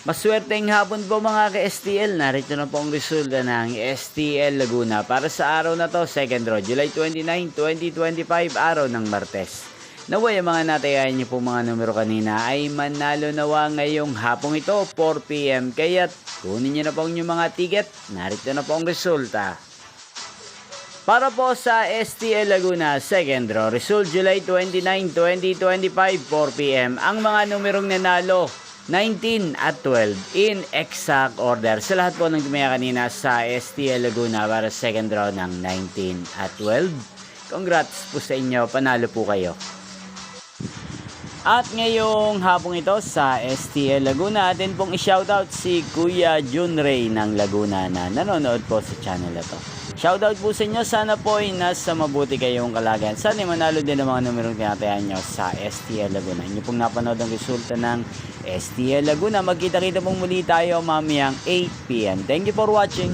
Maswerteng hapon po mga ka-STL. Narito na po ang resulta ng STL Laguna para sa araw na to, second draw, July 29, 2025, araw ng Martes. Naway ang mga natayahan niyo po mga numero kanina ay manalo nawa ngayong hapong ito, 4 PM. Kaya't kunin niyo na po ang inyong mga ticket. Narito na po ang resulta. Para po sa STL Laguna, second draw, result July 29, 2025, 4 PM. Ang mga numerong nanalo, 19 at 12 in exact order. Sa lahat po ng tumaya kanina sa STL Laguna para second draw ng 19 at 12. Congrats po sa inyo, panalo po kayo. At ngayong hapong ito sa STL Laguna, atin pong i-shoutout si Kuya Jun Ray ng Laguna na nanonood po sa channel na to. Shoutout po sa inyo, sana po ay nasa mabuti kayong kalagayan. Sana manalo din ang mga numerong tinatayan nyo sa STL Laguna. Inyo pong napanood ang resulta ng STL Laguna. Magkita-kita pong muli tayo mamayang 8 PM. Thank you for watching.